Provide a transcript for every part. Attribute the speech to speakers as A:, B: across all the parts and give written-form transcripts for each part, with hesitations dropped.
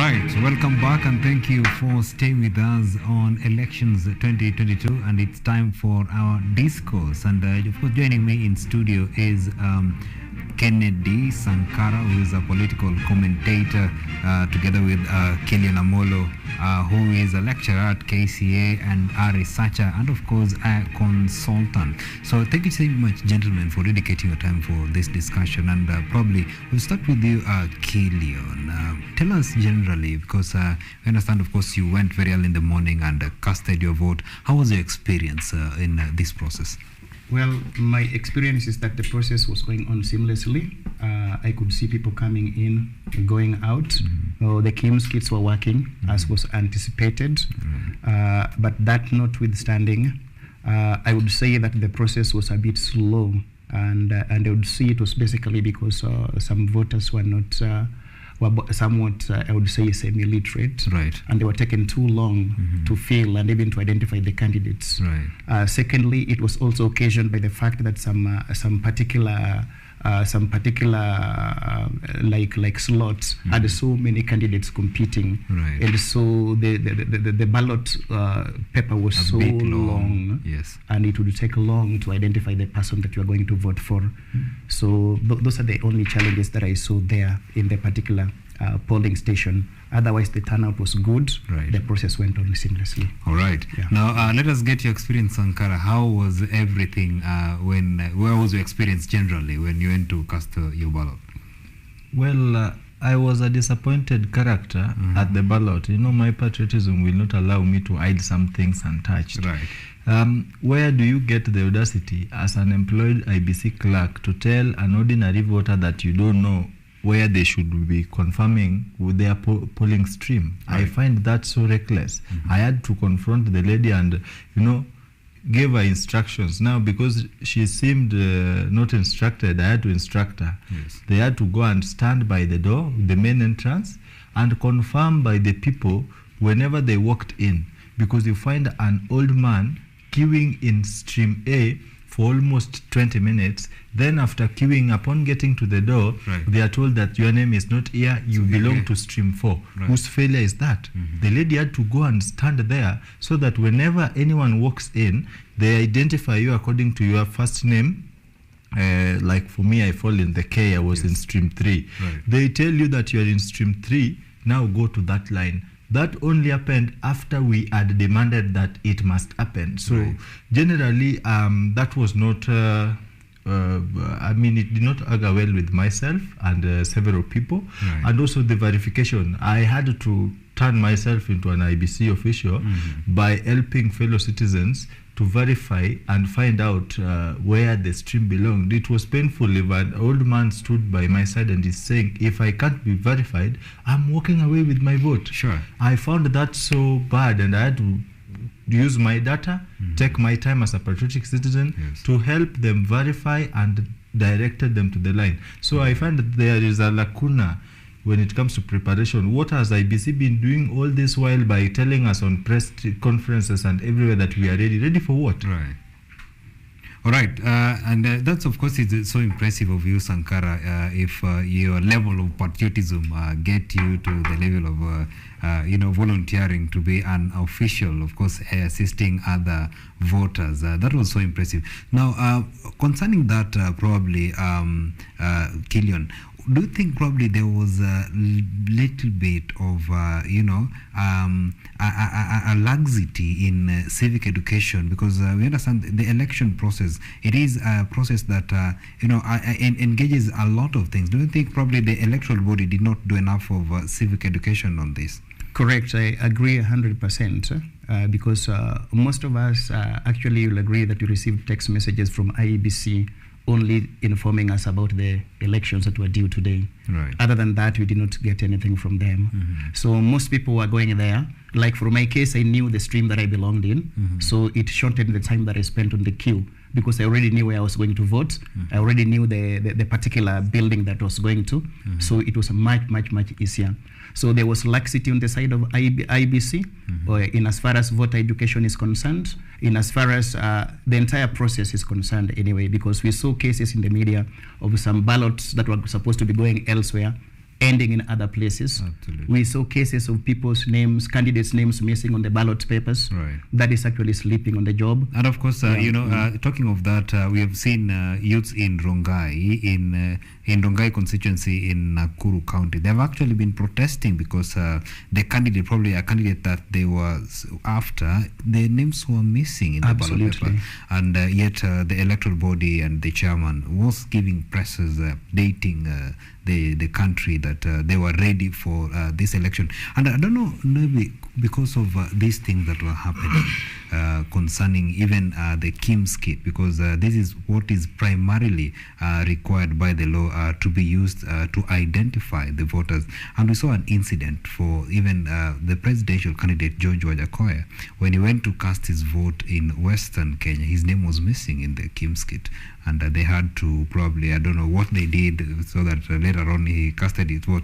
A: right, welcome back and thank you for staying with us on Elections 2022, and it's time for our discourse. And of course, joining me in studio is Kennedy Sankara, who is a political commentator, together with Killian Amolo, who is a lecturer at KCA and a researcher and of course a consultant. So thank you so much, gentlemen, for dedicating your time for this discussion. And probably we'll start with you, Killian. Tell us generally, because we understand, of course, you went very early in the morning and casted your vote. How was your experience in this process?
B: Well, my experience is that the process was going on seamlessly. I could see people coming in, going out. The KIMS kits were working as was anticipated. But that notwithstanding, I would say that the process was a bit slow. And I would say it was basically because some voters were not somewhat, I would say, semi-literate,
A: right,
B: and they were taking too long to fill and even to identify the candidates.
A: Right.
B: Secondly, it was also occasioned by the fact that some particular like slots had so many candidates competing,
A: right,
B: and so the ballot paper was so long,
A: yes,
B: and it would take long to identify the person that you are going to vote for. So those are the only challenges that I saw there in the particular polling station. Otherwise, the turnout was good.
A: Right.
B: The process went on seamlessly.
A: All right.
B: Yeah.
A: Now, let us get your experience, Sankara. How was everything where was your experience generally when you went to cast your ballot?
C: Well, I was a disappointed character at the ballot. You know, my patriotism will not allow me to hide some things untouched.
A: Right.
C: Where do you get the audacity as an employed IBC clerk to tell an ordinary voter that you don't know where they should be confirming with their polling stream? Right. I find that so reckless. I had to confront the lady and, you know, gave her instructions. Now, because she seemed not instructed, I had to instruct her.
A: Yes.
C: They had to go and stand by the door, the main entrance, and confirm by the people whenever they walked in. Because you find an old man queuing in stream A for almost 20 minutes. Then after queuing, upon getting to the door,
A: right,
C: they are told that your name is not here, you belong to stream 4.
A: Right.
C: Whose failure is that? The lady had to go and stand there so that whenever anyone walks in, they identify you according to your first name. Like for me, I fall in the K, I was in stream 3.
A: Right.
C: They tell you that you are in stream 3, now go to that line. That only happened after we had demanded that it must happen. So
A: right,
C: generally, that was not, I mean, it did not augur well with myself and several people.
A: Right.
C: And also the verification. I had to turn myself into an IBC official by helping fellow citizens to verify and find out where the stream belonged. It was painful if an old man stood by my side and is saying, if I can't be verified, I'm walking away with my vote.
A: Sure.
C: I found that so bad, and I had to use my data, take my time as a patriotic citizen,
A: yes,
C: to help them verify and directed them to the line. So I find that there is a lacuna when it comes to preparation. What has IBC been doing all this while by telling us on press conferences and everywhere that we are ready? Ready for what?
A: Right. All right. And that's, of course, it's so impressive of you, Sankara, if your level of patriotism get you to the level of, you know, volunteering to be an official, of course, assisting other voters. That was so impressive. Now, concerning that, probably, Killian, do you think probably there was a little bit of, you know, a laxity in civic education? Because we understand the election process, it is a process that, you know, engages a lot of things. Do you think probably the electoral body did not do enough of civic education on this?
B: Correct. I agree 100%, because most of us actually will agree that we received text messages from IEBC only informing us about the elections that were due today.
A: Right.
B: Other than that, we did not get anything from them. So most people were going there. Like for my case, I knew the stream that I belonged in, so it shortened the time that I spent on the queue, because I already knew where I was going to vote. I already knew the particular building that I was going to, so it was much easier. So there was laxity on the side of IBC, in as far as voter education is concerned, in as far as the entire process is concerned anyway, because we saw cases in the media of some ballots that were supposed to be going elsewhere ending in other places.
A: Absolutely.
B: We saw cases of people's names, candidates' names missing on the ballot papers.
A: Right.
B: That is actually sleeping on the job.
A: And of course, talking of that, we have seen youths in Rongai, in Rongai constituency in Nakuru County. They have actually been protesting because the candidate, probably a candidate that they were after, their names were missing in the ballot
B: Absolutely.
A: paper. And yet the electoral body and the chairman was giving presses updating the country that they were ready for this election. And I don't know, maybe because of these things that were happening concerning even the KIMS kit, because this is what is primarily required by the law to be used to identify the voters. And we saw an incident for even the presidential candidate George Wajakoya. When he went to cast his vote in Western Kenya, his name was missing in the KIMS kit. And they had to probably, I don't know what they did, so that later on he casted his vote.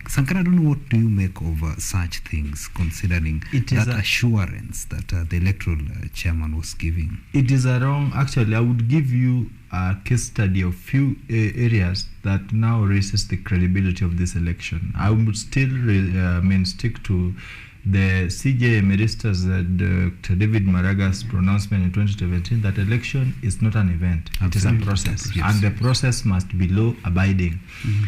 A: Sankara, I don't know, what do you make of such things, considering that assurance that the electoral chairman was giving?
C: It is a wrong. Actually, I would give you a case study of few areas that now raises the credibility of this election. I would still stick to the CJ Emeritus Dr. David Maraga's pronouncement in 2017 that election is not an event. Absolutely. It is a process. Yes. And the process must be law-abiding. Mm-hmm.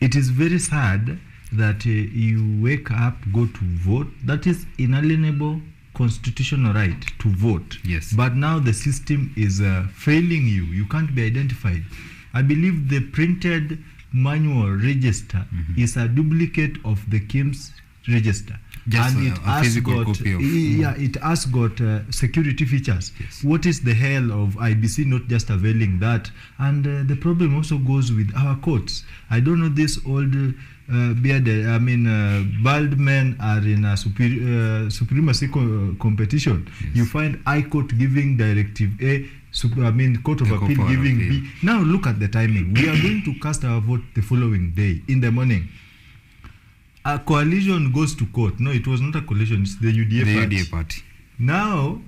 C: It is very sad that you wake up, go to vote. That is inalienable constitutional right to vote.
A: Yes.
C: But now the system is failing you. You can't be identified. I believe the printed manual register is a duplicate of the KIMS register.
A: Just
C: and it
A: a physical copy of...
C: it has got security features.
A: Yes.
C: What is the hell of IBC not just availing that? And the problem also goes with our courts. I don't know, this old bearded, bald men are in a supremacy competition. Yes. You find High Court giving directive A, Court of Appeal giving B. Now look at the timing. We are going to cast our vote the following day in the morning. A coalition goes to court. No, it was not a coalition, it's the UDA party. Now,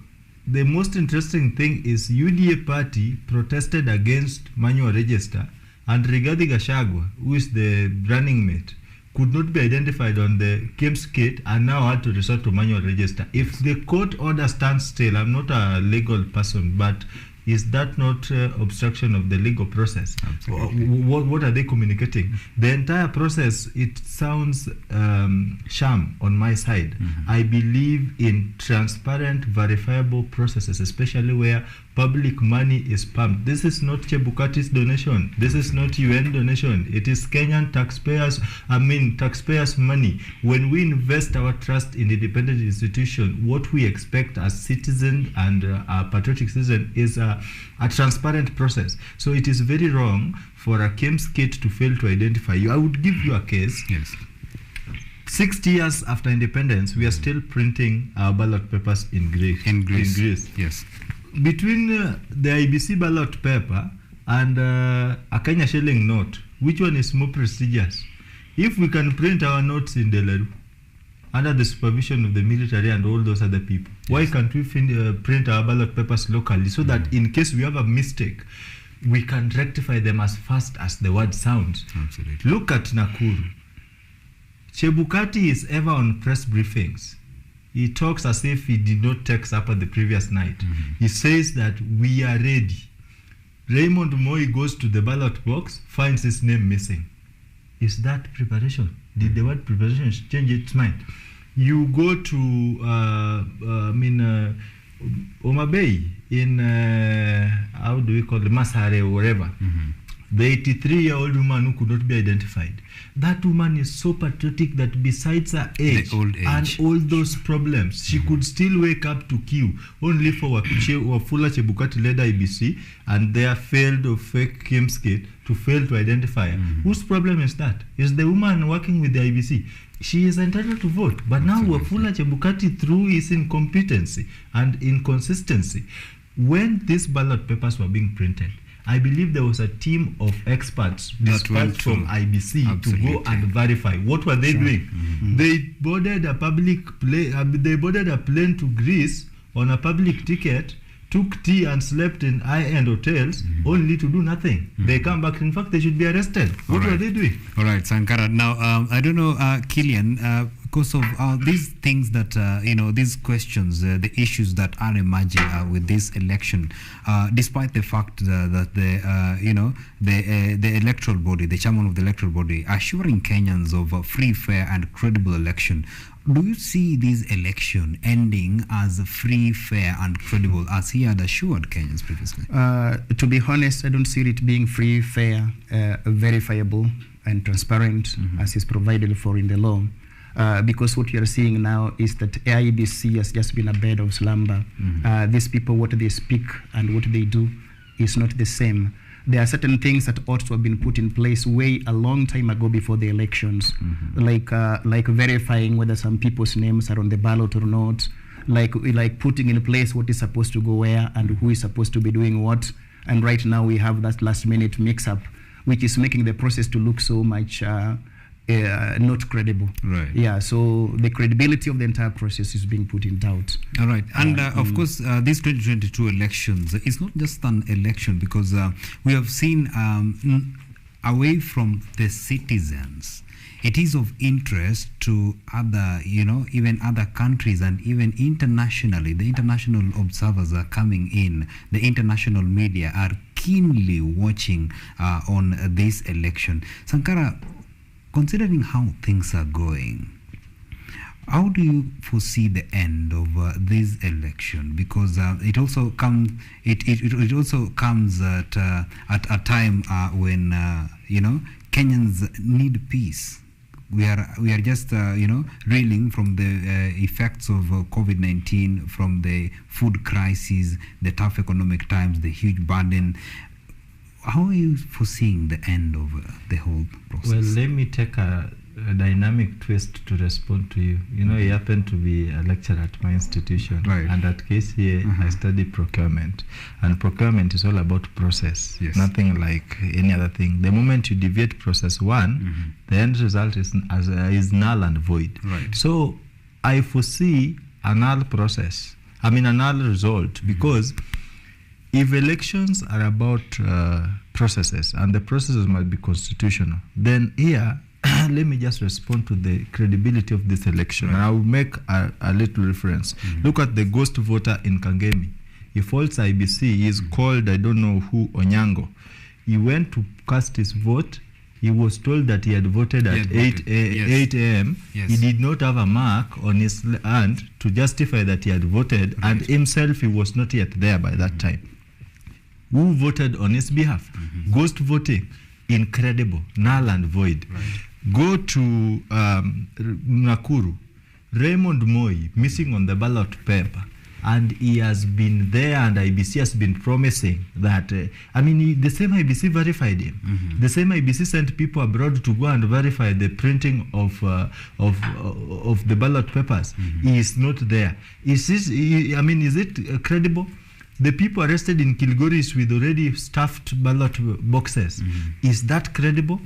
C: the most interesting thing is UDA party protested against manual register, and Rigathi Gachagua, who is the running mate, could not be identified on the KIMS kit and now had to resort to manual register. If the court order stands still, I'm not a legal person, but is that not obstruction of the legal process? What are they communicating? The entire process, it sounds sham on my side. I believe in transparent, verifiable processes, especially where public money is pumped. This is not Chebukati's donation. This is not UN donation. It is Kenyan taxpayers' money. When we invest our trust in independent institution, what we expect as citizens and a patriotic citizen is a transparent process. So it is very wrong for a KIMS kit to fail to identify you. I would give you a case.
A: Yes.
C: 60 years after independence, we are still printing our ballot papers in Greece.
A: In Greece. Yes.
C: Between the IBC ballot paper and a Kenya shilling note, which one is more prestigious? If we can print our notes in Delaru under the supervision of the military and all those other people, yes, why can't we print our ballot papers locally so that in case we have a mistake, we can rectify them as fast as the word sounds?
A: Absolutely.
C: Look at Nakuru. Chebukati is ever on press briefings. He talks as if he did not text up at the previous night. He says that we are ready. Raymond Moi goes to the ballot box, finds his name missing. Is that preparation? Did the word preparation change its mind? You go to Homa Bay in how do we call it, Masare or wherever. The 83-year-old woman who could not be identified. That woman is so patriotic that besides her age, and all those problems, she could still wake up to queue only for Wafula Chebukati-led IBC and their failed or fake KIMS kit to fail to identify her. Whose problem is that? Is the woman working with the IBC? She is entitled to vote. But now Wafula Chebukati, through his incompetency and inconsistency, when these ballot papers were being printed, I believe there was a team of experts dispatched from IBC to go and verify. What were they doing? They boarded a plane to Greece on a public ticket took tea and slept in high-end hotels only to do nothing. They come back. In fact, they should be arrested. What were they doing?
A: All right, Sankara. Now, I don't know, Killian, because of these things that, these questions, the issues that are emerging with this election, despite the fact that the electoral body, the chairman of the electoral body, assuring Kenyans of a free, fair and credible election, do you see this election ending as free, fair and credible as he had assured Kenyans previously?
B: To be honest, I don't see it being free, fair, verifiable and transparent as is provided for in the law. Because what you are seeing now is that IEBC has just been a bed of slumber. These people, what they speak and what they do is not the same. There are certain things that ought to have been put in place way a long time ago before the elections, like verifying whether some people's names are on the ballot or not, like putting in place what is supposed to go where and who is supposed to be doing what. And right now we have that last minute mix-up, which is making the process to look so much not credible.
A: Right.
B: Yeah, so the credibility of the entire process is being put in doubt.
A: All right. And of course, this 2022 elections is not just an election, because we have seen away from the citizens, it is of interest to other, even other countries and even internationally. The international observers are coming in. The international media are keenly watching on this election. Sankara, considering how things are going, how do you foresee the end of this election? Because it also comes at a time when Kenyans need peace. We are just reeling from the effects of COVID-19, from the food crisis, the tough economic times, the huge burden. How are you foreseeing the end of the whole process?
C: Well, let me take a dynamic twist to respond to you. I happen to be a lecturer at my institution,
A: right.
C: And at KCA I study procurement, and procurement is all about process,
A: yes.
C: Nothing like any other thing. The moment you deviate process one, the end result is null and void.
A: Right.
C: So I foresee a null process. a null result, because if elections are about processes, and the processes must be constitutional, then here, let me just respond to the credibility of this election. Right. And I will make a little reference. Look at the ghost voter in Kangemi. He falls IBC. He is called, I don't know who, Onyango. He went to cast his vote. He was told that he had voted at 8 a.m.
A: Yes.
C: He did not have a mark on his hand to justify that he had voted, right. And himself, he was not yet there by that time. Who voted on his behalf? Ghost voting, incredible, null and void.
A: Right.
C: Go to Nakuru, Raymond Moi missing on the ballot paper, and he has been there, and IBC has been promising that, the same IBC verified him. The same IBC sent people abroad to go and verify the printing of the ballot papers. He is not there. Is it credible? The people arrested in Kilgoris with already stuffed ballot boxes. Is that credible?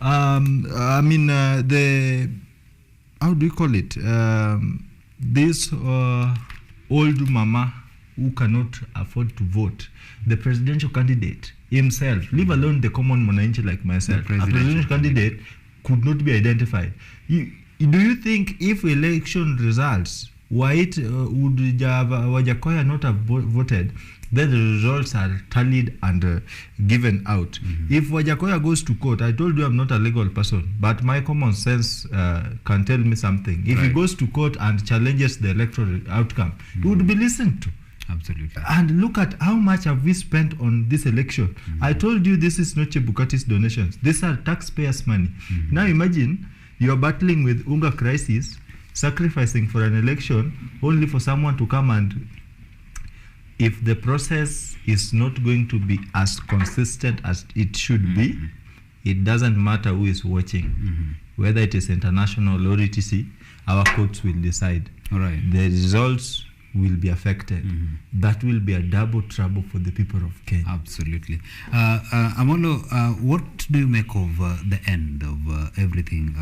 C: How do you call it? This old mama who cannot afford to vote, the presidential candidate himself, leave alone the common mwananchi like myself, a presidential candidate could not be identified. Do you think if election results, would Wajakoya not have voted, then the results are tallied and given out? If Wajakoya goes to court, I told you I'm not a legal person, but my common sense can tell me something. If he goes to court and challenges the electoral outcome, he would be listened to.
A: Absolutely.
C: And look at how much have we spent on this election. I told you this is not Chebukati's donations. These are taxpayers' money. Now imagine you're battling with Unga crisis, sacrificing for an election only for someone to come, and if the process is not going to be as consistent as it should be, it doesn't matter who is watching, whether it is international or etc. Our courts will decide.
A: All right.
C: The results will be affected. That will be a double trouble for the people of Kenya.
A: Absolutely. Amolo, what do you make of the end of everything?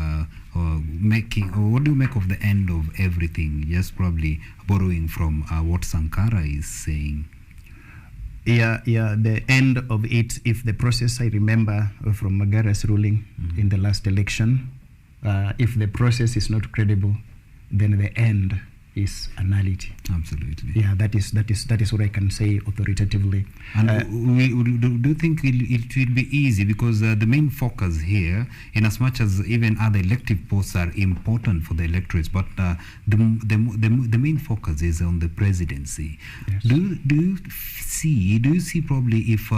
A: What do you make of the end of everything? Just probably borrowing from what Sankara is saying.
B: Yeah, the end of it, if the process, I remember from Magara's ruling in the last election, if the process is not credible, then the end is a nullity.
A: Absolutely.
B: Yeah, that is what I can say authoritatively.
A: And do you think it will be easy, because the main focus here, in as much as even other elective posts are important for the electorates, but the main focus is on the presidency.
B: Yes.
A: Do you see probably if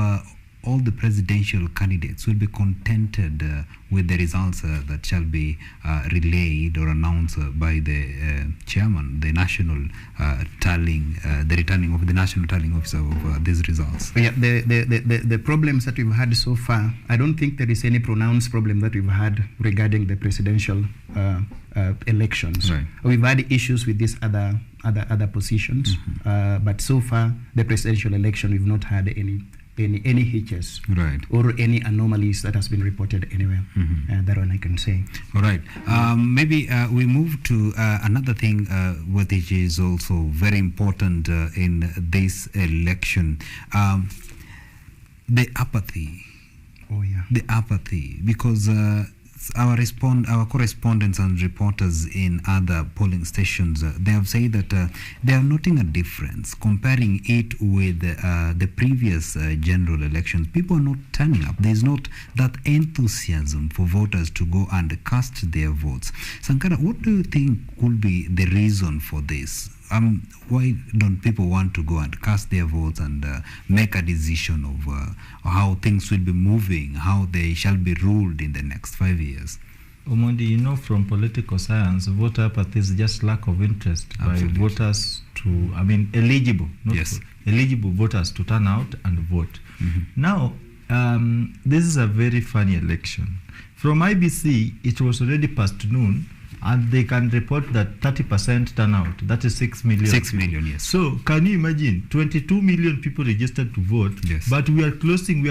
A: all the presidential candidates will be contented with the results that shall be relayed or announced by the chairman, the national the returning of the national tallying officer of these results?
B: Yeah, the problems that we've had so far, I don't think there is any pronounced problem that we've had regarding the presidential elections.
A: Right.
B: We've had issues with these other positions, but so far the presidential election, we've not had any hitches,
A: right,
B: or any anomalies that has been reported anywhere. That one I can say.
A: All right. Maybe we move to another thing which is also very important in this election. The apathy.
B: Oh yeah.
A: The apathy, because our correspondents and reporters in other polling stations, they have said that they are noting a difference comparing it with the previous general elections. People are not turning up. There is not that enthusiasm for voters to go and cast their votes. Sankara, what do you think could be the reason for this? Why don't people want to go and cast their votes and make a decision of how things will be moving, how they shall be ruled in the next 5 years?
C: Omondi, you know, from political science, voter apathy is just lack of interest
A: Absolutely.
C: by voters to, eligible, not
A: Yes.
C: eligible voters to turn out and vote. Now, this is a very funny election. From IBC, it was already past noon, and they can report that 30% turnout, that is 6 million.
A: 6 million, yes.
C: So can you imagine 22 million people registered to vote,
A: Yes.
C: but we are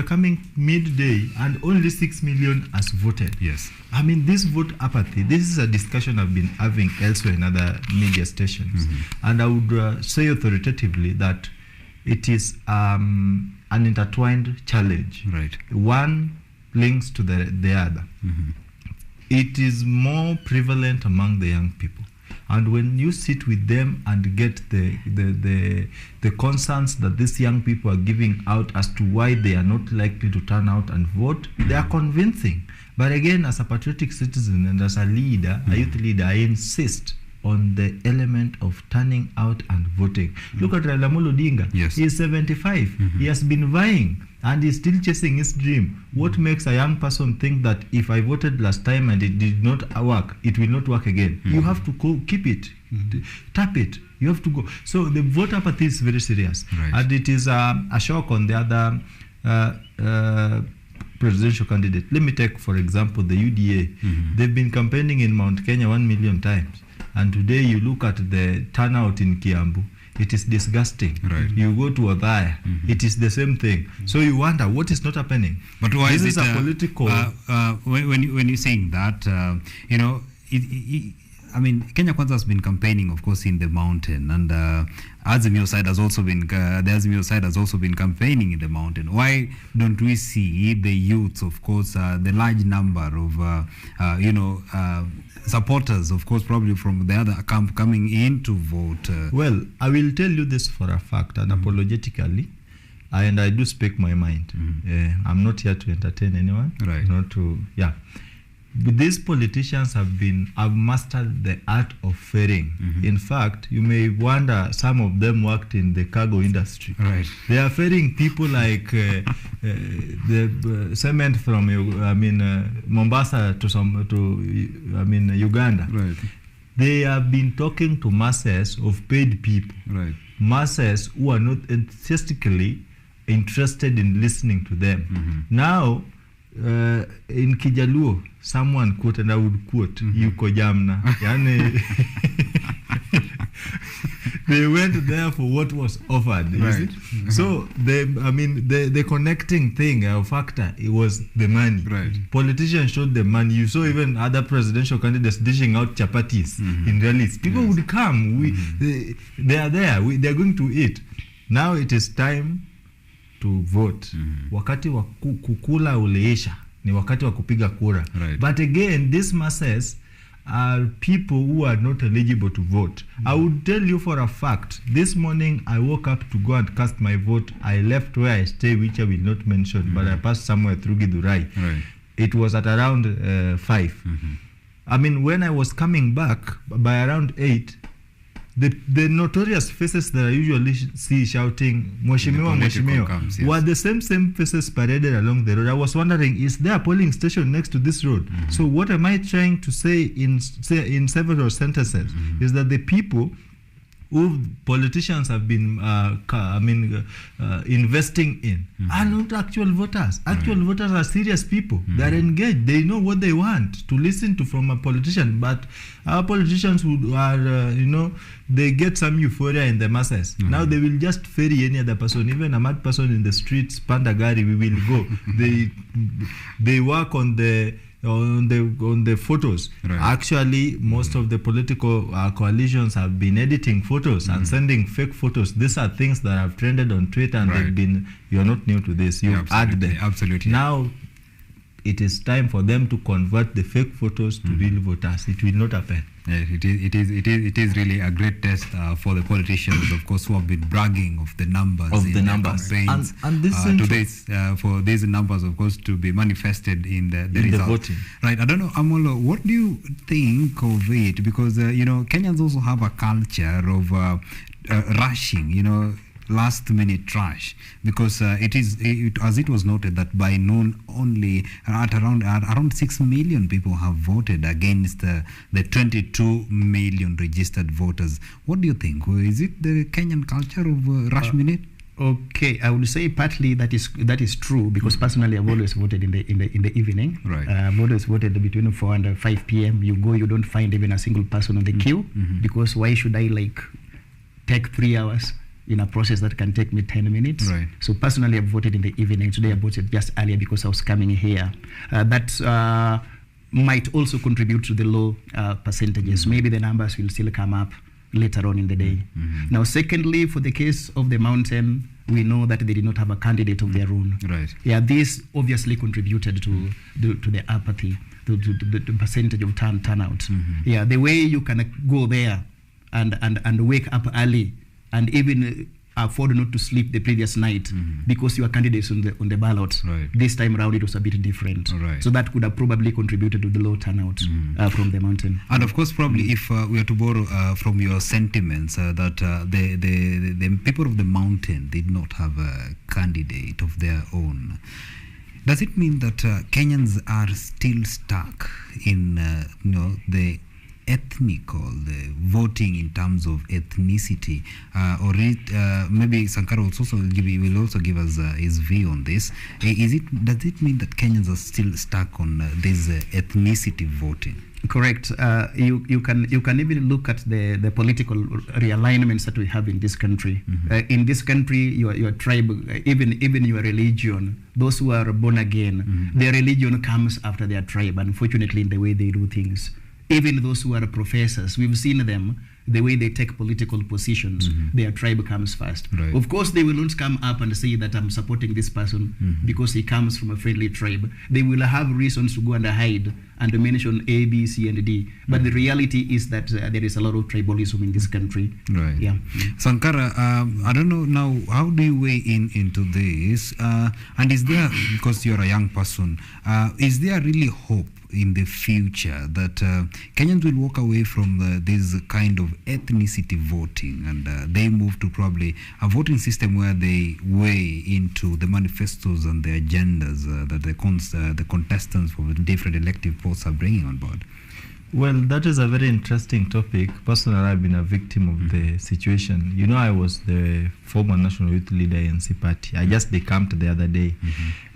C: coming midday and only 6 million has voted.
A: Yes.
C: This vote apathy, this is a discussion I've been having elsewhere in other media stations. And I would say authoritatively that it is an intertwined challenge.
A: Right.
C: One links to the other. It is more prevalent among the young people, and when you sit with them and get the concerns that these young people are giving out as to why they are not likely to turn out and vote, they are convincing. But again, as a patriotic citizen and as a leader, a youth leader, I insist on the element of turning out and voting. Look at Raila Amolo Odinga.
A: Yes.
C: He is 75. He has been vying and he's still chasing his dream. What makes a young person think that if I voted last time and it did not work, it will not work again? You have to go keep it, tap it. You have to go. So the vote apathy is very serious.
A: Right.
C: And it is a shock on the other presidential candidate. Let me take, for example, the UDA. They've been campaigning in Mount Kenya 1 million times. And today you look at the turnout in Kiambu, it is disgusting.
A: Right.
C: You go to Othaya, it is the same thing. So you wonder what is not happening.
A: But why
C: this
A: is
C: a
A: it
C: political?
A: when you're saying that, Kenya Kwanza has been campaigning, of course, in the mountain, and Azimio side has also been campaigning in the mountain. Why don't we see the youths, of course, the large number of supporters, of course, probably from the other camp coming in to vote?
C: Well, I will tell you this for a fact, and apologetically, and I do speak my mind. I'm not here to entertain anyone.
A: Right.
C: Not to, yeah. But these politicians have mastered the art of ferrying. In fact, you may wonder, some of them worked in the cargo industry.
A: Right.
C: They are ferrying people like the cement from Mombasa to Uganda.
A: Right.
C: They have been talking to masses of paid people.
A: Right.
C: Masses who are not enthusiastically interested in listening to them. Now, in Kijaluo, someone quote, and I would quote, Yuko Jamna. Yani, they went there for what was offered. You
A: Right.
C: see? So the connecting thing factor, it was the money.
A: Right.
C: Politicians showed the money. You saw even other presidential candidates dishing out chapatis in rallies. People would come. They are there. They are going to eat. Now it is time to vote, wakati wa kukula uliisha, ni wakati wa kupiga kura.
A: Right.
C: But again, these masses are people who are not eligible to vote. I would tell you for a fact, this morning I woke up to go and cast my vote. I left where I stay, which I will not mention, but I passed somewhere through Githurai.
A: Right.
C: It was at around 5. I mean, when I was coming back by around 8, the notorious faces that I usually see shouting "Mheshimiwa, Mheshimiwa" were the same faces paraded along the road. I was wondering, is there a polling station next to this road? So what am I trying to say in several sentences is that the people who politicians have been investing in are not actual voters. Actual voters are serious people. They are engaged. They know what they want to listen to from a politician. But our politicians who are, they get some euphoria in the masses. Now they will just ferry any other person, even a mad person in the streets, Pandagari, we will go. They work on the photos.
A: Right.
C: Actually, most of the political coalitions have been editing photos and sending fake photos. These are things that have trended on Twitter, and they've been, you're not new to this, you add them.
A: Absolutely.
C: Now it is time for them to convert the fake photos to real voters. It will not happen.
A: It is really a great test for the politicians, of course, who have been bragging of the numbers their campaigns.
C: And this
A: for these numbers, of course, to be manifested in the results.
C: The voting.
A: Right. I don't know, Amolo, what do you think of it? Because Kenyans also have a culture of rushing, last minute trash, because as it was noted that by noon only at around 6 million people have voted against the 22 million registered voters. What do you think? Is it the Kenyan culture of rush minute?
B: Okay, I would say partly that is true, because personally I've always voted in the evening.
A: Right.
B: I've always voted between 4 and 5 p.m. You don't find even a single person on the queue, because why should I take 3 hours in a process that can take me 10 minutes?
A: Right.
B: So personally, I've voted in the evening. Today I voted just earlier because I was coming here. That might also contribute to the low percentages. Maybe the numbers will still come up later on in the day. Now, secondly, for the case of the mountain, we know that they did not have a candidate of their own.
A: Right.
B: Yeah, this obviously contributed to the apathy, to the percentage of turnout. Yeah, the way you can go there and wake up early and even afford not to sleep the previous night because you are candidates on the ballot.
A: Right.
B: This time around it was a bit different.
A: Right.
B: So that could have probably contributed to the low turnout from the mountain.
A: And of course, probably if we are to borrow from your sentiments, that the people of the mountain did not have a candidate of their own. Does it mean that Kenyans are still stuck in the the voting in terms of ethnicity, or maybe Sankara will also give us his view on this? Does it mean that Kenyans are still stuck on this ethnicity voting?
B: Correct. You can even look at the political realignments that we have in this country. In this country, your tribe, even your religion, those who are born again, their religion comes after their tribe, unfortunately, in the way they do things. Even those who are professors, we've seen them, the way they take political positions, their tribe comes first.
A: Right.
B: Of course, they will not come up and say that I'm supporting this person because he comes from a friendly tribe. They will have reasons to go and hide and mention A, B, C, and D. But the reality is that there is a lot of tribalism in this country.
A: Right.
B: Yeah.
A: Sankara, I don't know now, how do you weigh into this? And is there, because you're a young person, is there really hope in the future that Kenyans will walk away from this kind of ethnicity voting and they move to probably a voting system where they weigh into the manifestos and the agendas that the contestants for different elective posts are bringing on board?
C: Well, that is a very interesting topic. Personally, I've been a victim of the situation. I was the former National Youth Leader in ANC Party. I just decamped the other day.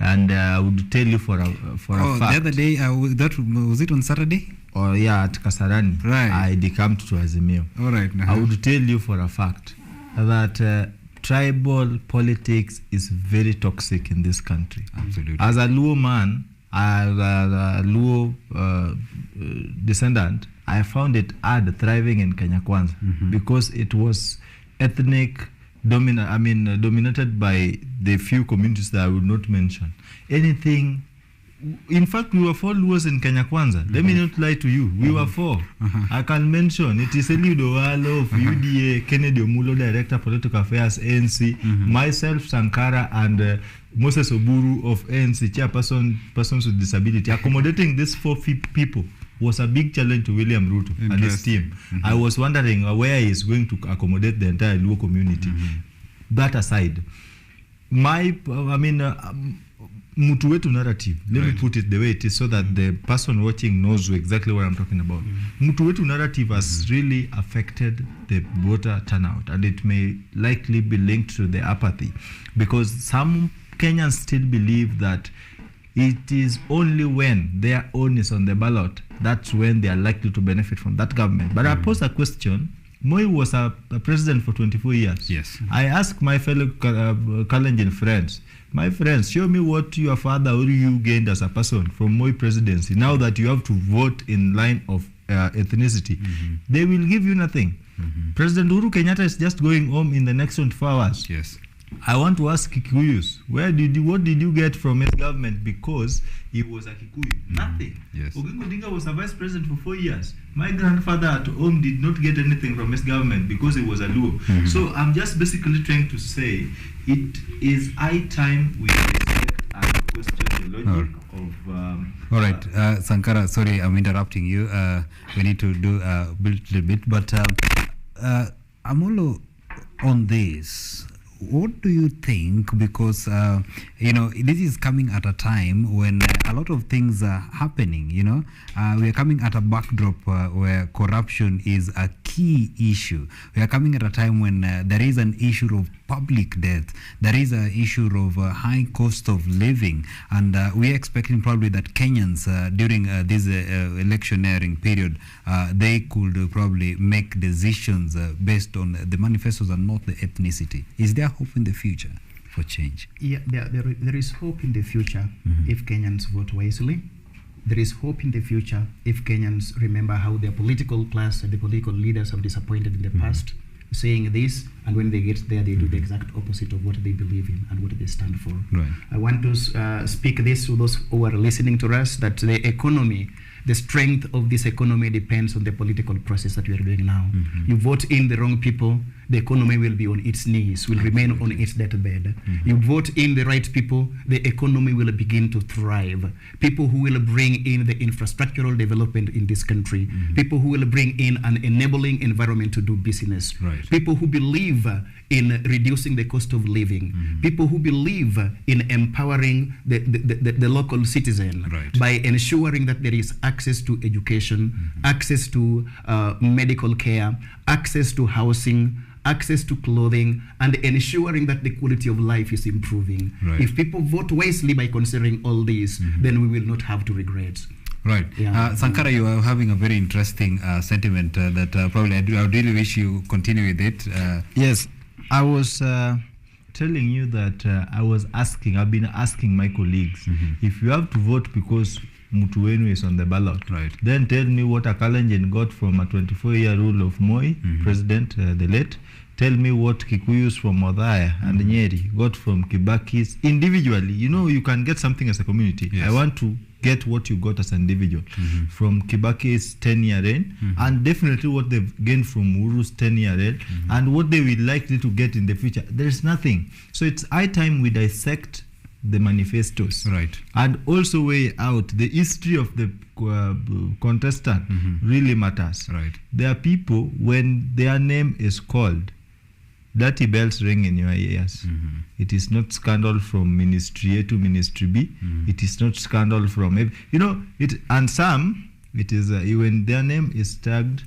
C: And I would tell you for a fact.
A: The other day, was it on Saturday?
C: Oh, yeah, at Kasarani.
A: Right.
C: I decamped to Azimio.
A: All right.
C: I would tell you for a fact that tribal politics is very toxic in this country.
A: Absolutely.
C: As a Luo man, as a Luo descendant, I found it hard thriving in Kenya Kwanza because it was ethnic dominated by the few communities that I would not mention. Anything. In fact, we were 4 Luos in Kenya Kwanza. Let me not lie to you. We were 4. I can mention it is Eliud Owalo of UDA, Kennedy Omulo, Director Political Affairs, ANC, myself, Sankara, and Moses Oburu of ANC, Chairperson, Persons with Disability. Accommodating these 4 people was a big challenge to William Ruto and his team. I was wondering where he is going to accommodate the entire Luo community. That aside, Mutu wetu narrative, let me put it the way it is so that the person watching knows exactly what I'm talking about. Mutu wetu narrative has really affected the voter turnout, and it may likely be linked to the apathy, because some Kenyans still believe that it is only when their own is on the ballot that's when they are likely to benefit from that government. But I pose a question. Moi was a president for 24 years.
A: Yes.
C: I asked my fellow Kalenjin friends, my friends, show me what your father or you gained as a person from Moi presidency. Now that you have to vote in line of ethnicity, they will give you nothing. President Uhuru Kenyatta is just going home in the next 24 hours.
A: Yes.
C: I want to ask Kikuyus, what did you get from his government because he was a Kikuyu? Nothing.
A: Yes.
C: Oginga Odinga was a vice president for 4 years. My grandfather at home did not get anything from his government because he was a Luo. So I'm just basically trying to say it is high time we dissect and question the logic of...
A: All right, Sankara, sorry, I'm interrupting you. We need to do a little bit, but Amolo, on this, what do you think? Because this is coming at a time when a lot of things are happening. We are coming at a backdrop where corruption is a key issue. We are coming at a time when there is an issue of public debt. There is an issue of high cost of living, and we are expecting probably that Kenyans during this electioneering period, they could probably make decisions based on the manifestos and not the ethnicity. Is there hope in the future for change?
B: Yeah, there is hope in the future if Kenyans vote wisely. There is hope in the future if Kenyans remember how their political class and the political leaders have disappointed in the past, saying this, and when they get there, they do the exact opposite of what they believe in and what they stand for.
A: Right.
B: I want to speak this to those who are listening to us, that the economy, the strength of this economy depends on the political process that we are doing now. You vote in the wrong people, the economy will be on its knees, will remain on its deathbed. You vote in the right people, the economy will begin to thrive. People who will bring in the infrastructural development in this country, people who will bring in an enabling environment to do business, people who believe in reducing the cost of living, people who believe in empowering the local citizen by ensuring that there is access to education, access to medical care, access to housing, access to clothing, and ensuring that the quality of life is improving. If people vote wisely by considering all these, then we will not have to regret.
A: Right.
B: Yeah.
A: Sankara, you are having a very interesting sentiment that probably I would really wish you continue with it.
C: Yes, I was telling you that I've been asking my colleagues, if you have to vote because Mutuwenu is on the ballot, then tell me what a Kalenjin got from a 24-year rule of Moi, President, the late. Tell me what Kikuyus from Othaya and Nyeri got from Kibaki's individually. You can get something as a community.
A: Yes.
C: I want to get what you got as an individual from Kibaki's 10-year reign, and definitely what they've gained from Uru's 10-year reign, and what they will likely to get in the future. There's nothing. So it's high time we dissect the manifestos, and also weigh out the history of the contestant. Really matters. There are people, when their name is called, dirty bells ring in your ears. It is not scandal from Ministry A to Ministry B. It is not scandal from it. And some, it is when their name is tagged,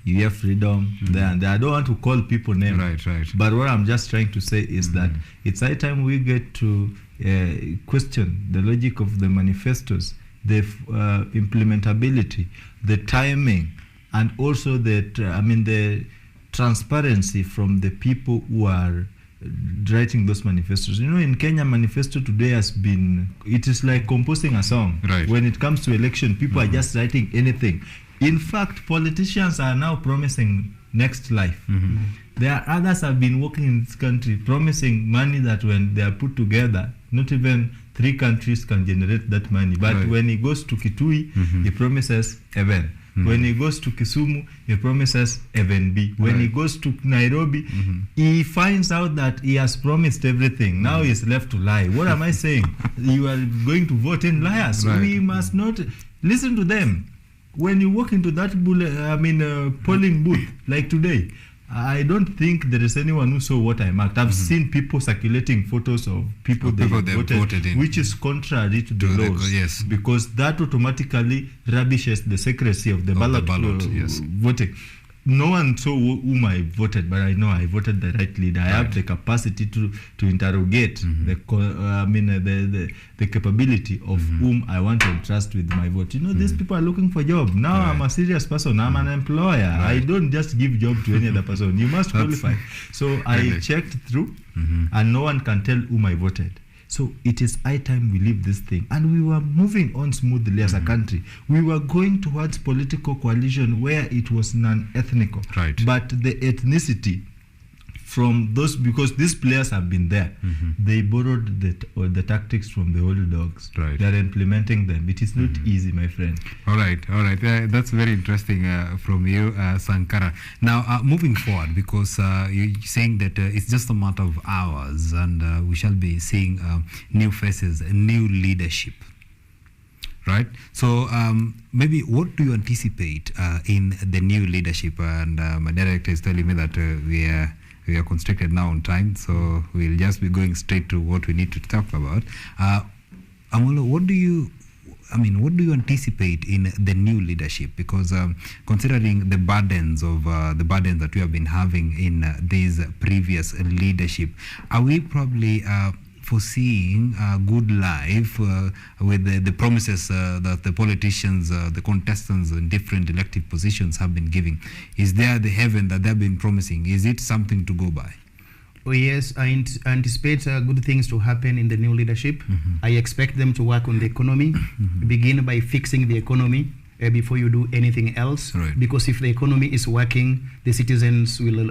C: you hear freedom there and there. I don't want to call people names, but what I'm just trying to say is that it's high time we get to question the logic of the manifestos, the implementability, the timing, and also the transparency from the people who are writing those manifestos. In Kenya, manifesto today it is like composing a song. When it comes to election, people are just writing anything. In fact, politicians are now promising next life. There are others have been working in this country promising money that when they are put together, not even 3 countries can generate that money. But
A: Right.
C: when he goes to Kitui, he promises heaven. When he goes to Kisumu, he promises heaven B. When he
A: Right.
C: goes to Nairobi, he finds out that he has promised everything. Now he is left to lie. What am I saying? You are going to vote in liars.
A: Right.
C: We must not listen to them. When you walk into that polling booth like today, I don't think there is anyone who saw what I marked. I've seen people circulating photos of people
A: Of
C: they
A: people they voted in.
C: which is contrary to the
A: To the-
C: laws.
A: yes.
C: Because that automatically rubbishes the secrecy of the
A: Of the
C: ballot,
A: ballot, yes.
C: voting. No one saw whom I voted, but I know I voted the right leader. I have the capacity to interrogate the capability of whom I want to entrust with my vote. You know, these people are looking for job. Now I'm a serious person. I'm an employer. I don't just give job to any other person. You must qualify. So I checked through, and no one can tell whom I voted. So it is high time we leave this thing. And we were moving on smoothly as a country. We were going towards political coalition where it was non-ethnical.
A: Right.
C: But the ethnicity from those, because these players have been there, they borrowed the tactics from the old dogs.
A: Right.
C: They are implementing them. It is not easy, my friend.
A: All right. That's very interesting from you, Sankara. Now, moving forward, because you're saying that it's just a matter of hours and we shall be seeing new faces, new leadership. Right. So maybe what do you anticipate in the new leadership? And my director is telling me that we are constricted now on time, so we'll just be going straight to what we need to talk about. Amolo, what do you anticipate in the new leadership? Because considering the burdens that we have been having in this previous leadership, are we probably foreseeing a good life with the promises that the politicians, the contestants in different elective positions have been giving? Is there the heaven that they've been promising? Is it something to go by?
B: Oh yes, I anticipate good things to happen in the new leadership. I expect them to work on the economy, begin by fixing the economy before you do anything else.
A: Right.
B: Because if the economy is working, the citizens will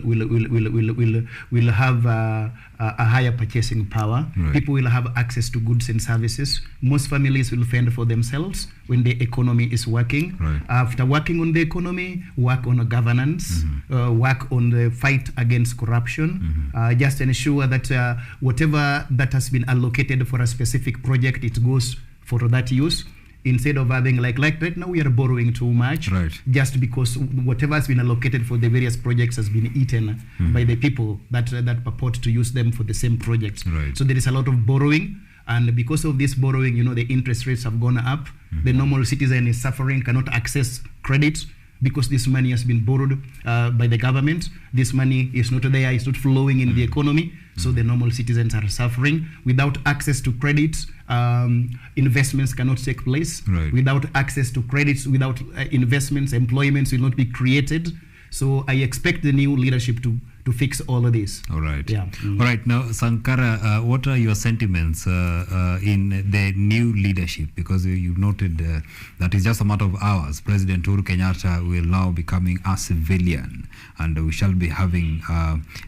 B: have a higher purchasing power.
A: Right.
B: People will have access to goods and services. Most families will fend for themselves when the economy is working.
A: Right.
B: After working on the economy, work on governance, work on the fight against corruption, just ensure that whatever that has been allocated for a specific project, it goes for that use. Instead of having like right now we are borrowing too much,
A: Right.
B: just because whatever has been allocated for the various projects has been eaten by the people that purport to use them for the same projects.
A: Right.
B: So there is a lot of borrowing, and because of this borrowing, the interest rates have gone up. The normal citizen is suffering, cannot access credit because this money has been borrowed by the government. This money is not there, it's not flowing in the economy. So the normal citizens are suffering. Without access to credits, investments cannot take place.
A: Right.
B: Without access to credits, without investments, employments will not be created. So I expect the new leadership to fix all of this.
A: All right.
B: Yeah.
A: All right. Now, Sankara, what are your sentiments in the new leadership? Because you noted that it's just a matter of hours. President Uhuru Kenyatta will now be becoming a civilian, and we shall be having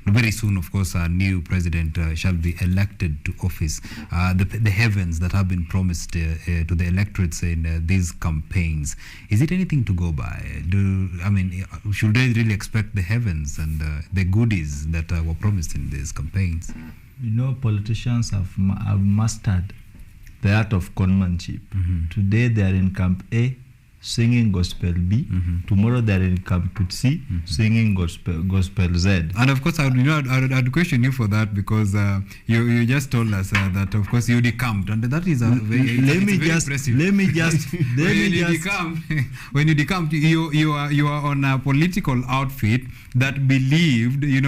A: very soon, of course, a new president shall be elected to office. The heavens that have been promised to the electorates in these campaigns, is it anything to go by? Should they really expect the heavens and the goodies that were promised in these campaigns?
C: You know, politicians have mastered the art of conmanship. Today they are in Camp A singing Gospel B. Tomorrow they are in Camp C singing Gospel Z.
A: And of course, I'd question you for that, because you just told us that of course you decamped, and that is a very impressive. When you decamped, you are on a political outfit that believed, in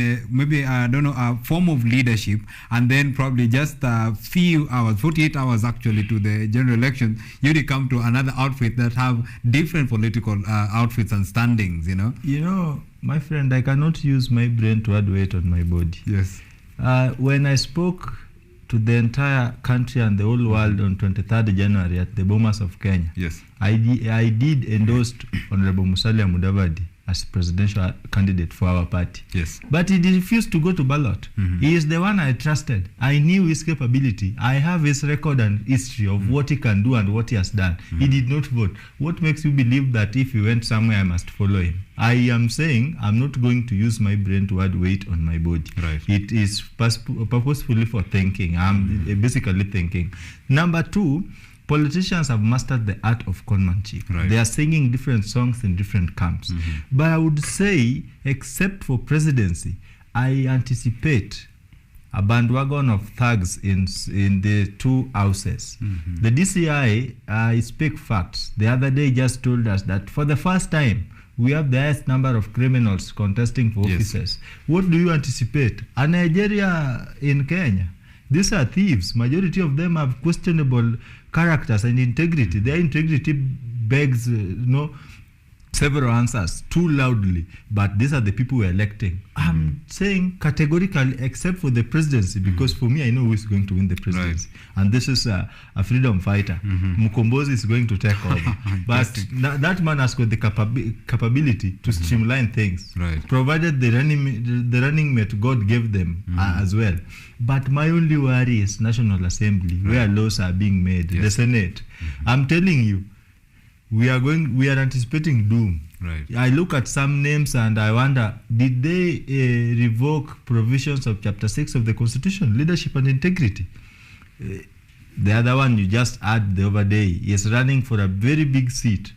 A: a form of leadership, and then probably just a few hours, 48 hours actually, to the general election, you decamped to another outfit that have different political outfits and standings.
C: You know, my friend, I cannot use my brain to add weight on my body.
A: Yes.
C: When I spoke to the entire country and the whole world on 23rd January at the Bomas of Kenya.
A: Yes.
C: I did endorse Honorable Musalia Mudavadi as presidential candidate for our party.
A: Yes.
C: But he refused to go to ballot. He is the one I trusted. I knew his capability. I have his record and history of what he can do and what he has done. He did not vote. What makes you believe that if he went somewhere, I must follow him? I am saying I'm not going to use my brain to add weight on my body.
A: Right.
C: It is purposefully for thinking. I'm basically thinking. Number two, politicians have mastered the art of conmanship.
A: Right.
C: They are singing different songs in different camps. But I would say, except for presidency, I anticipate a bandwagon of thugs in the two houses. The DCI, I speak facts. The other day just told us that for the first time, we have the highest number of criminals contesting for offices. What do you anticipate? A Nigeria in Kenya? These are thieves. Majority of them have questionable characters and integrity. Their integrity begs, several answers too loudly. But these are the people we're electing. I'm saying categorically, except for the presidency, because for me, I know who is going to win the presidency. Right. And this is a freedom fighter. Mukombozi is going to take over. But that man has got the capability to streamline things,
A: right,
C: provided the running mate God gave them as well. But my only worry is National Assembly, where laws are being made, the Senate. I'm telling you, we are anticipating doom.
A: Right.
C: I look at some names and I wonder, did they revoke provisions of Chapter 6 of the Constitution, leadership and integrity? The other one you just add the other day is running for a very big seat.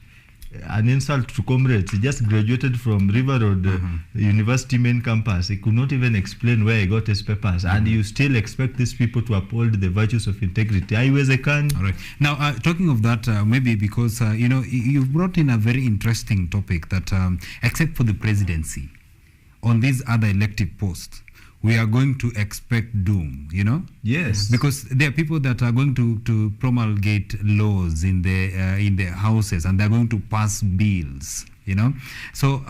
C: An insult to comrades. He just graduated from River Road University main campus. He could not even explain where he got his papers. And you still expect these people to uphold the virtues of integrity. All
A: right. Now, talking of that, maybe because, you've brought in a very interesting topic that, except for the presidency, on these other elective posts, we are going to expect doom,
C: Yes.
A: Because there are people that are going to promulgate laws in the houses, and they're going to pass bills, So,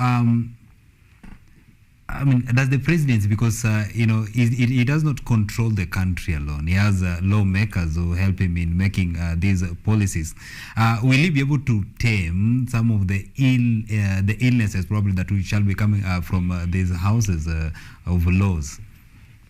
A: I mean, that's the presidency, because, he does not control the country alone. He has lawmakers who help him in making these policies. Will he be able to tame some of the illnesses probably that we shall be coming from these houses of laws?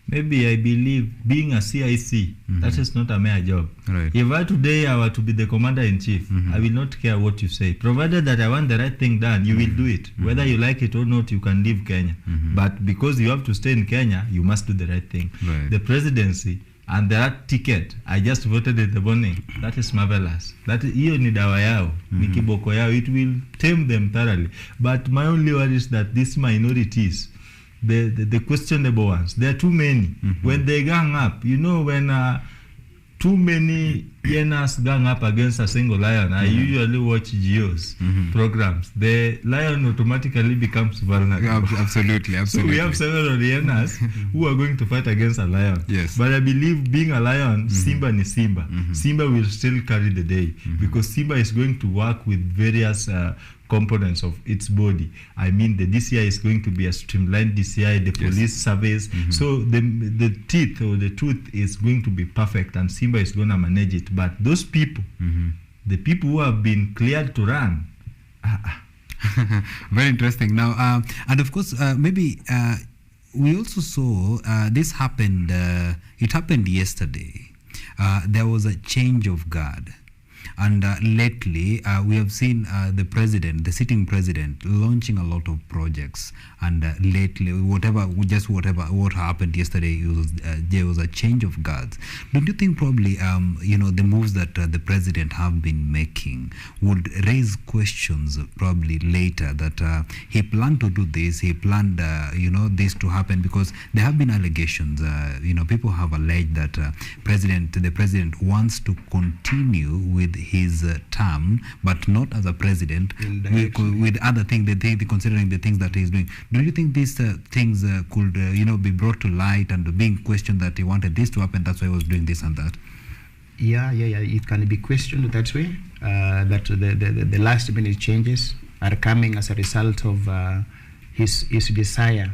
C: Maybe I believe being a CIC, that is not a mere job.
A: Right.
C: If today I were to be the commander-in-chief, I will not care what you say. Provided that I want the right thing done, you will do it. Whether you like it or not, you can leave Kenya. But because you have to stay in Kenya, you must do the right thing.
A: Right.
C: The presidency and that ticket, I just voted in the morning. That is marvelous. Hiyo ni dawa yao, ni kiboko yao. It will tame them thoroughly. But my only worry is that these minorities, the questionable ones, there are too many. When they gang up, when too many hyenas gang up against a single lion, I usually watch GEO's programs. The lion automatically becomes vulnerable.
A: Absolutely.
C: So we have several hyenas who are going to fight against a lion.
A: Yes.
C: But I believe being a lion, Simba ni Simba. Simba will still carry the day because Simba is going to work with various components of its body. I mean, the DCI is going to be a streamlined DCI, the police surveys. So the teeth or the tooth is going to be perfect, and Simba is going to manage it. But those people, the people who have been cleared to run,
A: very interesting. Now, and of course, maybe we also saw this happened. It happened yesterday. There was a change of guard. And lately, we have seen the sitting president, launching a lot of projects. And lately, what happened yesterday, there was a change of guards. Don't you think probably, the moves that the president have been making would raise questions probably later that he planned to do this, he planned, this to happen, because there have been allegations, people have alleged that the president wants to continue with his term, but not as a president, with other things, considering the things that he's doing. Do you think these things could, be brought to light and being questioned that he wanted this to happen, that's why he was doing this and that?
B: Yeah. It can be questioned that way, that the last minute changes are coming as a result of his desire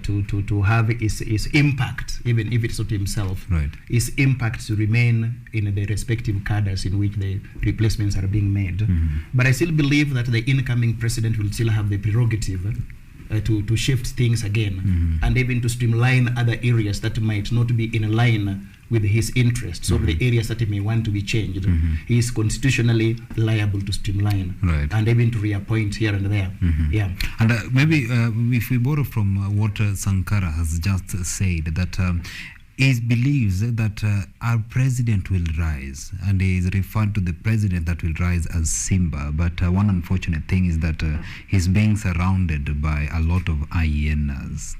B: to have his impact, even if it's not himself,
A: Right.
B: his impact to remain in the respective cadres in which the replacements are being made. But I still believe that the incoming president will still have the prerogative to shift things again, and even to streamline other areas that might not be in line with his interests, or the areas that he may want to be changed. He is constitutionally liable to streamline,
A: Right.
B: and even to reappoint here and there. Yeah.
A: And maybe if we borrow from what Sankara has just said, that he believes that our president will rise, and he is referred to the president that will rise as Simba. But one unfortunate thing is that he's being surrounded by a lot of hyenas.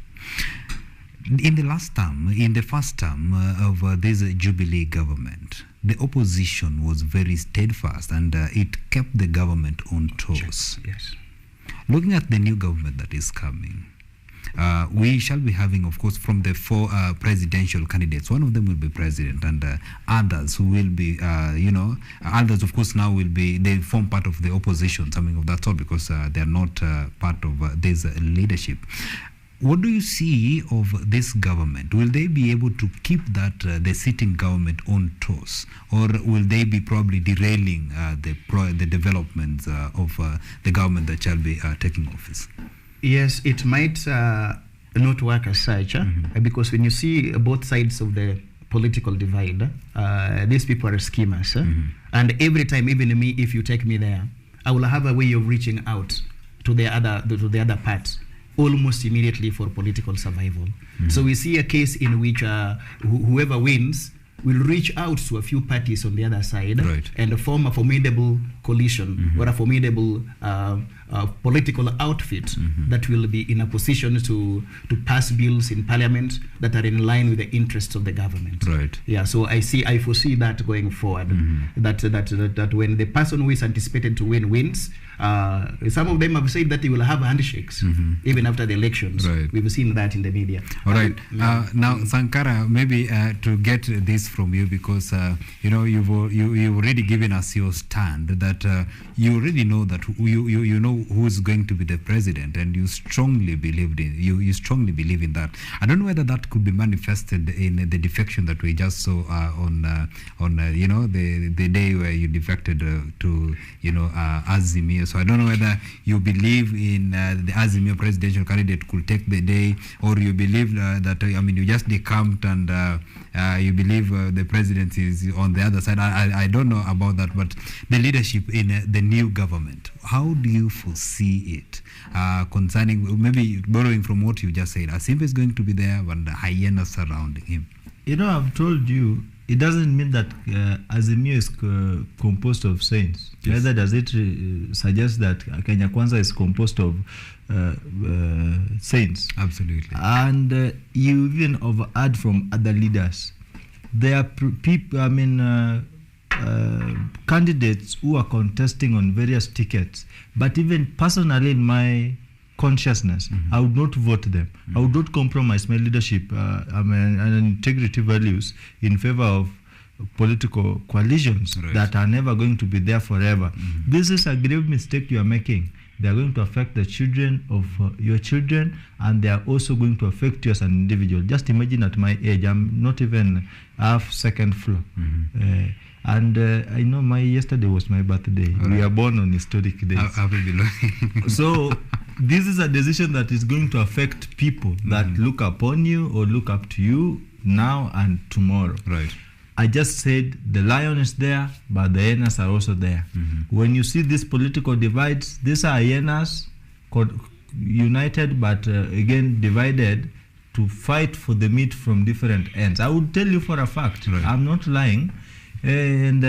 A: In the first term of this Jubilee government, the opposition was very steadfast, and it kept the government on toes.
B: Yes.
A: Looking at the new government that is coming, we shall be having, of course, from the 4 presidential candidates, one of them will be president, and others who will be, others, of course, now they form part of the opposition, something of that sort, because they are not part of this leadership. What do you see of this government? Will they be able to keep that the sitting government on toes, or will they be probably derailing the developments of the government that shall be taking office?
B: Yes, it might not work as such, because when you see both sides of the political divide, these people are schemers, and every time, even me, if you take me there, I will have a way of reaching out to the other part almost immediately for political survival. So we see a case in which whoever wins will reach out to a few parties on the other side,
A: Right.
B: and form a formidable coalition or a formidable political outfit that will be in a position to pass bills in parliament that are in line with the interests of the government.
A: Right.
B: Yeah, so I foresee that going forward, that when the person who is anticipated to win wins, some of them have said that they will have handshakes even after the elections.
A: Right.
B: We've seen that in the media.
A: All right. Now, Sankara, maybe to get this from you, because you've already given us your stand that you already know that you know who's going to be the president, and you strongly believe in that. I don't know whether that could be manifested in the defection that we just saw on the day where you defected to Azimio. So I don't know whether you believe in the Azimio presidential candidate could take the day, or you believe that you just decamped and you believe the presidency is on the other side. I don't know about that, but the leadership in the new government, how do you foresee it concerning, maybe borrowing from what you just said, Asimba is going to be there and the hyenas surrounding him?
C: I've told you, it doesn't mean that Azimio is composed of saints.
A: Yes.
C: Neither does it suggest that Kenya Kwanza is composed of saints.
A: Absolutely.
C: And you even overheard from other leaders. There are candidates who are contesting on various tickets, but even personally in my consciousness, I would not vote them. I would not compromise my leadership and integrity values in favor of political coalitions that are never going to be there forever. This is a grave mistake you are making. They are going to affect the children of your children, and they are also going to affect you as an individual. Just imagine at my age, I'm not even half second floor. And I know yesterday was my birthday. We are born on historic days.
A: I will be looking.
C: So this is a decision that is going to affect people that look upon you or look up to you now and tomorrow.
A: Right.
C: I just said the lion is there, but the hyenas are also there. When you see these political divides, these are hyenas united, but again divided to fight for the meat from different ends. I would tell you for a fact, I'm not lying, and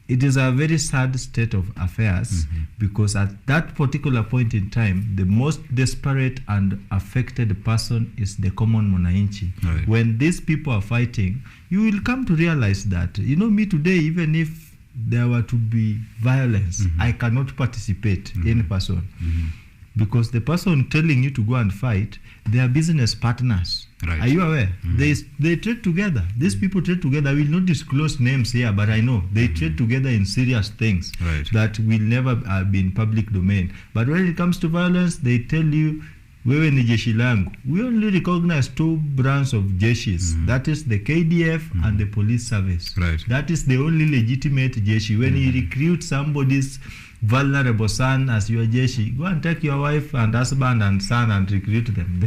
C: it is a very sad state of affairs, because at that particular point in time, the most desperate and affected person is the common mwananchi.
A: Right.
C: When these people are fighting, you will come to realize that, me today, even if there were to be violence, I cannot participate in person. because the person telling you to go and fight, they are business partners.
A: Right.
C: Are you aware? They trade together. These people trade together. I will not disclose names here, but I know they trade together in serious things
A: Right.
C: that will never be in public domain. But when it comes to violence, they tell you, wewe ni jeshi langu. We only recognize 2 brands of jeshis. That is the KDF and the police service.
A: Right.
C: That is the only legitimate jeshi. When you recruit somebody's vulnerable son as your jeshi, go and take your wife and husband and son and recruit them.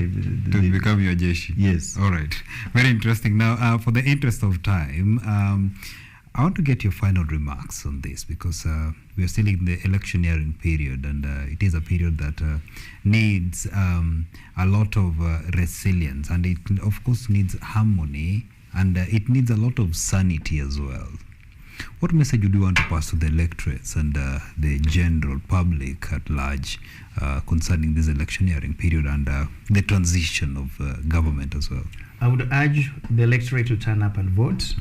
A: To become your jeshi.
C: Yes.
A: All right. Very interesting. Now, for the interest of time, I want to get your final remarks on this, because we are still in the electioneering period, and it is a period that needs a lot of resilience, and it of course needs harmony, and it needs a lot of sanity as well. What message would you want to pass to the electorates and the general public at large concerning this electioneering period and the transition of government as well?
B: I would urge the electorate to turn up and vote.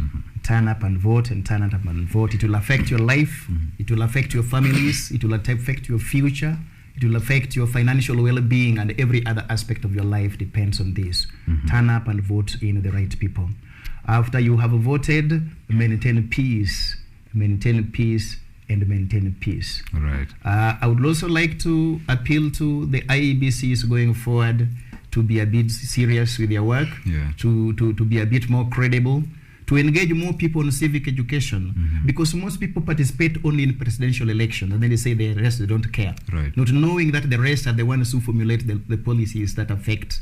B: Turn up and vote, and turn up and vote. It will affect your life. It will affect your families. It will affect your future. It will affect your financial well-being, and every other aspect of your life depends on this. Turn up and vote in the right people. After you have voted, maintain peace, and maintain peace.
A: All right.
B: I would also like to appeal to the IEBCs going forward to be a bit serious with their work, to be a bit more credible, to engage more people in civic education, because most people participate only in presidential elections, and then they say the rest they don't care.
A: Right.
B: Not knowing that the rest are the ones who formulate the policies that affect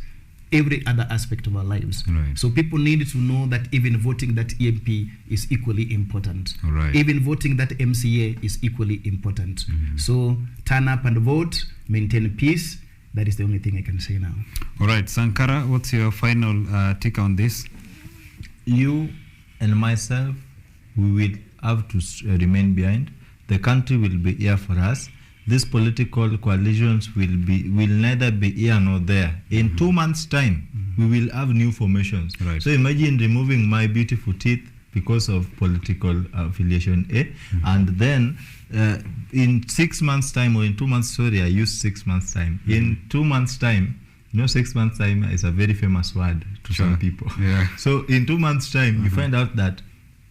B: every other aspect of our lives.
A: Right.
B: So people need to know that even voting that EMP is equally important.
A: Right.
B: Even voting that MCA is equally important. So turn up and vote, maintain peace. That is the only thing I can say now.
A: All right, Sankara, what's your final take on this?
C: You and myself, we will have to remain behind. The country will be here for us. These political coalitions will neither be here nor there. In 2 months' time, we will have new formations.
A: Right.
C: So imagine removing my beautiful teeth because of political affiliation A, and then in 6 months' time, or in 2 months, sorry, I used 6 months' time. In 2 months' time, 6 months' time is a very famous word to some people.
A: Yeah.
C: So in 2 months' time, you find out that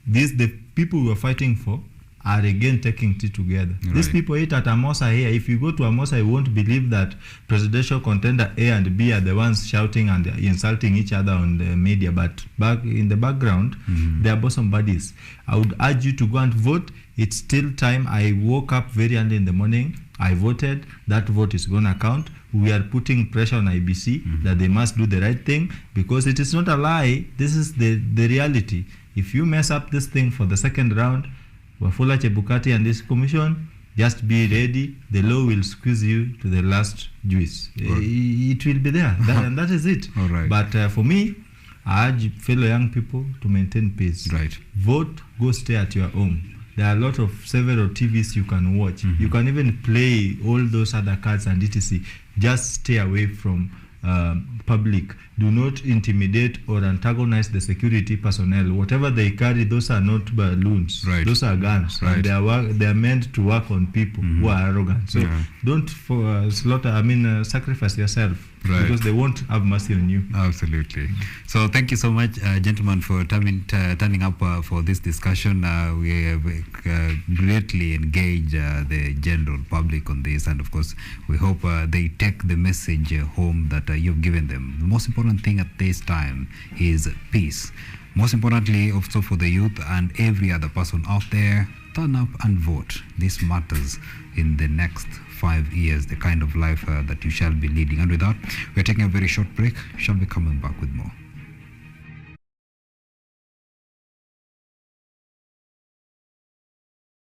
C: the people we are fighting for are again taking tea together.
A: Right.
C: These people eat at Amosa here. If you go to Amosa, you won't believe that presidential contender A and B are the ones shouting and insulting each other on the media, but back in the background, they are bosom buddies. I would urge you to go and vote. It's still time. I woke up very early in the morning. I voted. That vote is going to count. We are putting pressure on IBC that they must do the right thing, because it is not a lie. This is the reality. If you mess up this thing for the second round, Wafula Chebukati and this commission, just be ready. The law will squeeze you to the last juice. It will be there, and that is it.
A: All right.
C: But for me, I urge fellow young people to maintain peace.
A: Right.
C: Vote, go stay at your home. There are a lot of several TVs you can watch. You can even play all those other cards and etc. Just stay away from public. Do not intimidate or antagonize the security personnel. Whatever they carry, those are not balloons.
A: Right.
C: Those are guns.
A: Right.
C: And they are meant to work on people who are arrogant. So don't sacrifice yourself.
A: Right.
C: Because they won't have mercy on you.
A: Absolutely. So thank you so much, gentlemen, for turning up for this discussion. We have greatly engaged the general public on this, and of course, we hope they take the message home that you've given them. The most important thing at this time is peace. Most importantly, also for the youth and every other person out there, turn up and vote. This matters in the next 5 years, the kind of life that you shall be leading. And with that, we're taking a very short break. Shall be coming back with more.